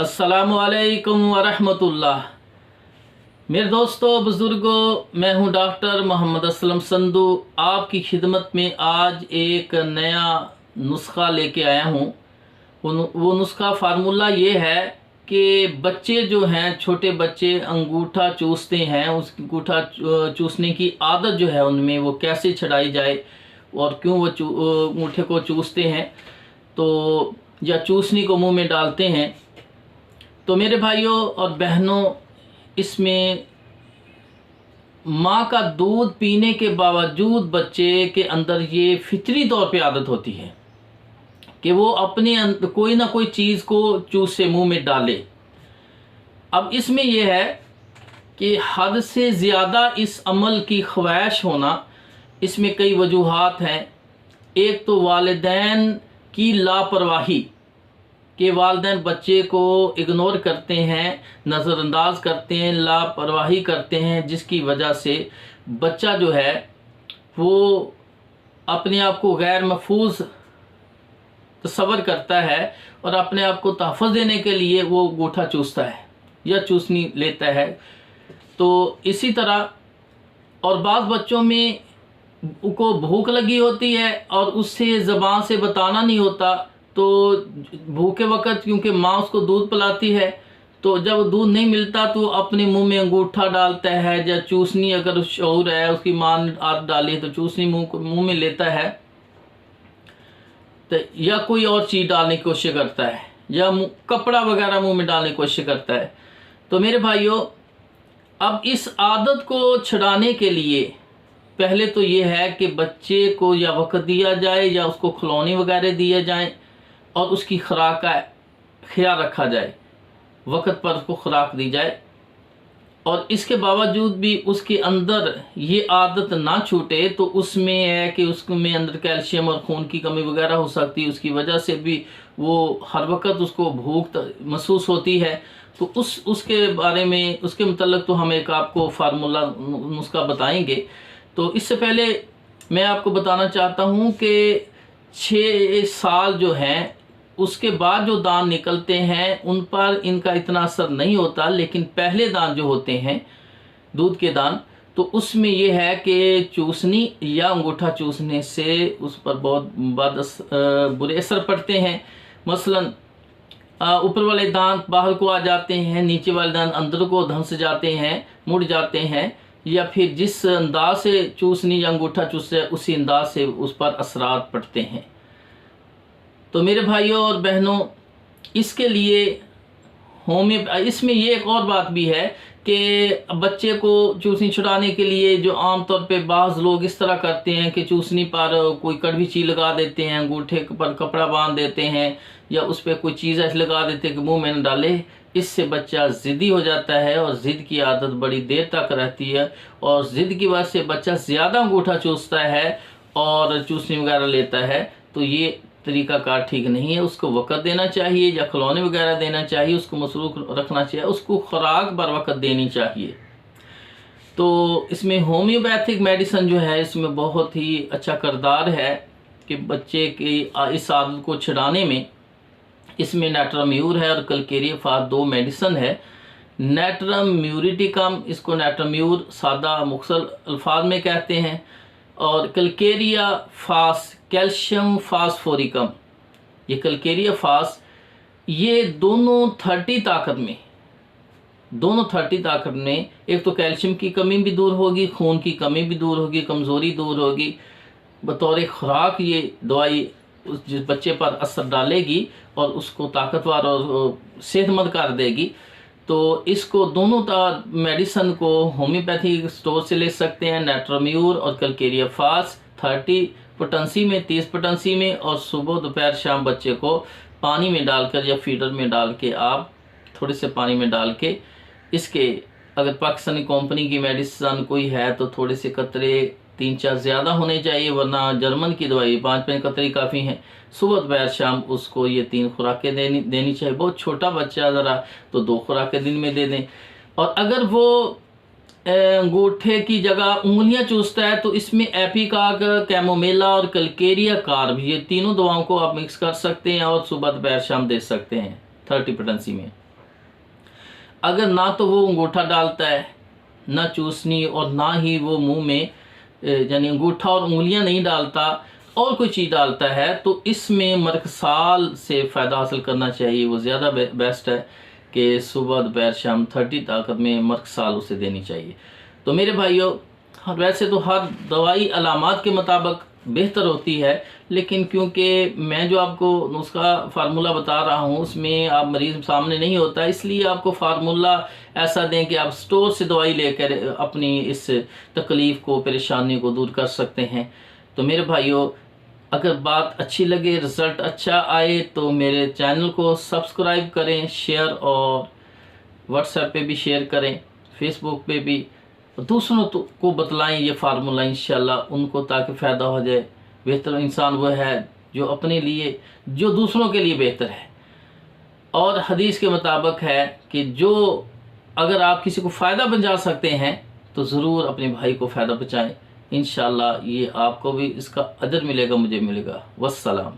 अस्सलामुअलैकुम वरहमतुल्लाह। मेरे दोस्तों बुज़ुर्गों, मैं हूं डॉक्टर मोहम्मद असलम संधू। आपकी खिदमत में आज एक नया नुस्खा लेके आया हूं। वो नुस्खा फार्मूला ये है कि बच्चे जो हैं, छोटे बच्चे अंगूठा चूसते हैं, उस अंगूठा चूसने की आदत जो है उनमें, वो कैसे छुड़ाई जाए और क्यों वो अंगूठे को चूसते हैं तो या चूसनी को मुंह में डालते हैं। तो मेरे भाइयों और बहनों, इसमें माँ का दूध पीने के बावजूद बच्चे के अंदर ये फितरी तौर पे आदत होती है कि वो अपने कोई ना कोई चीज़ को चूसे मुंह में डाले। अब इसमें यह है कि हद से ज़्यादा इस अमल की ख्वाहिश होना, इसमें कई वजूहात हैं। एक तो वालिदैन की लापरवाही कि वालिदैन बच्चे को इग्नोर करते हैं, नज़रअंदाज करते हैं, लापरवाही करते हैं, जिसकी वजह से बच्चा जो है वो अपने आप को गैर महफूज तस्वर करता है और अपने आप को तहफ़्फ़ुज़ देने के लिए वो अंगूठा चूसता है या चूसनी लेता है। तो इसी तरह और बाज़ बच्चों में को भूख लगी होती है और उससे ज़बान से बताना नहीं होता, तो भूखे वक़्त क्योंकि माँ उसको दूध पिलाती है, तो जब दूध नहीं मिलता तो अपने मुंह में अंगूठा डालता है, या चूसनी अगर शऊर है, उसकी माँ ने आदत डाली है तो चूसनी मुंह में लेता है, तो या कोई और चीज़ डालने की कोशिश करता है, या कपड़ा वगैरह मुंह में डालने की कोशिश करता है। तो मेरे भाइयों, अब इस आदत को छुड़ाने के लिए पहले तो ये है कि बच्चे को या वक्त दिया जाए या उसको खिलौने वगैरह दिए जाएं और उसकी खुराक का ख्याल रखा जाए, वक्त पर उसको खुराक दी जाए। और इसके बावजूद भी उसके अंदर ये आदत ना छूटे तो उसमें है कि उसमें अंदर कैल्शियम और खून की कमी वगैरह हो सकती है, उसकी वजह से भी वो हर वक्त उसको भूख महसूस होती है। तो उसके बारे में, उसके मतलब तो हम एक आपको फार्मूला नुस्खा बताएंगे। तो इससे पहले मैं आपको बताना चाहता हूँ कि 6 साल जो हैं उसके बाद जो दांत निकलते हैं उन पर इनका इतना असर नहीं होता, लेकिन पहले दांत जो होते हैं दूध के दांत, तो उसमें ये है कि चूसनी या अंगूठा चूसने से उस पर बहुत बुरे असर पड़ते हैं। मसलन ऊपर वाले दांत बाहर को आ जाते हैं, नीचे वाले दांत अंदर को धंस जाते हैं, मुड़ जाते हैं, या फिर जिस अंदाज से चूसनी या अंगूठा चूसे उसी अंदाज से उस पर असरात पड़ते हैं। तो मेरे भाइयों और बहनों, इसके लिए इसमें ये एक और बात भी है कि बच्चे को चूसनी छुड़ाने के लिए जो आमतौर पे बाज़ लोग इस तरह करते हैं कि चूसनी पर कोई कड़वी चीज़ लगा देते हैं, अंगूठे पर कपड़ा बांध देते हैं, या उस पर कोई चीज़ ऐसे लगा देते हैं कि मुंह में न डाले। इससे बच्चा ज़िद्दी हो जाता है और ज़िद की आदत बड़ी देर तक रहती है, और ज़िद की वजह से बच्चा ज़्यादा अंगूठा चूसता है और चूसनी वगैरह लेता है। तो ये तरीक़ाकार ठीक नहीं है। उसको वक़्त देना चाहिए या खिलौने वगैरह देना चाहिए, उसको मसरूफ़ रखना चाहिए, उसको खुराक बर वक़्त देनी चाहिए। तो इसमें होम्योपैथिक मेडिसिन जो है इसमें बहुत ही अच्छा किरदार है कि बच्चे की इस आदत को छुड़ाने में। इसमें नेट्रम म्यूर है और कैलकेरिया फास 2 मेडिसिन है। नेट्रम म्यूरिटिकम, इसको नेट्रम म्यूर सादा मुख्तसर अल्फाज में कहते हैं, और कैलकेरिया फास कैल्शियम फास्फोरिकम, ये कैलकेरिया फास, ये दोनों 30 ताकत में एक तो कैल्शियम की कमी भी दूर होगी, खून की कमी भी दूर होगी, कमज़ोरी दूर होगी। बतौर खुराक ये दवाई उस जिस बच्चे पर असर डालेगी और उसको ताकतवर और सेहतमंद कर देगी। तो इसको दोनों मेडिसिन को होम्योपैथिक स्टोर से ले सकते हैं, नेट्रम्यूर और कैलकेरिया फास 30 पोटेंसी में, 30 पोटेंसी में, और सुबह दोपहर शाम बच्चे को पानी में डालकर या फीडर में डाल के, आप थोड़े से पानी में डाल के इसके, अगर पाकिस्तानी कंपनी की मेडिसिन कोई है तो थोड़े से कतरे 3-4 ज़्यादा होने चाहिए, वरना जर्मन की दवाई 5-5 कतरे काफ़ी हैं। सुबह दोपहर शाम उसको ये 3 खुराकें देनी चाहिए। बहुत छोटा बच्चा ज़रा तो 2 खुराकें दिन में दे दें। और अगर वो अंगूठे की जगह उंगलियां चूसता है तो इसमें एपिकाक, कैमोमेला और कैलकेरिया कार्ब, ये तीनों दवाओं को आप मिक्स कर सकते हैं और सुबह दोपहर शाम दे सकते हैं 30 पोटेंसी में। अगर ना तो वो अंगूठा डालता है, ना चूसनी, और ना ही वो मुंह में यानी अंगूठा और उंगलियां नहीं डालता और कोई चीज़ डालता है, तो इसमें मरकसाल से फ़ायदा हासिल करना चाहिए। वो ज़्यादा बेस्ट है कि सुबह दोपहर शाम 30 ताकत में मरकसाल उसे देनी चाहिए। तो मेरे भाइयों, वैसे तो हर दवाई अलामात के मुताबिक बेहतर होती है, लेकिन क्योंकि मैं जो आपको उसका फार्मूला बता रहा हूँ उसमें आप मरीज़ सामने नहीं होता, इसलिए आपको फार्मूला ऐसा दें कि आप स्टोर से दवाई लेकर अपनी इस तकलीफ़ को, परेशानी को दूर कर सकते हैं। तो मेरे भाइयों, अगर बात अच्छी लगे, रिज़ल्ट अच्छा आए, तो मेरे चैनल को सब्सक्राइब करें, शेयर और व्हाट्सएप पे भी शेयर करें, फेसबुक पे भी, दूसरों को बतलाएं ये फार्मूला इंशाल्लाह उनको, ताकि फ़ायदा हो जाए। बेहतर इंसान वो है जो अपने लिए, जो दूसरों के लिए बेहतर है। और हदीस के मुताबिक है कि जो अगर आप किसी को फ़ायदा पहुंचा सकते हैं तो ज़रूर अपने भाई को फ़ायदा पहुंचाएं। इंशाल्लाह ये आपको भी इसका अजर मिलेगा, मुझे मिलेगा। वस्सलाम।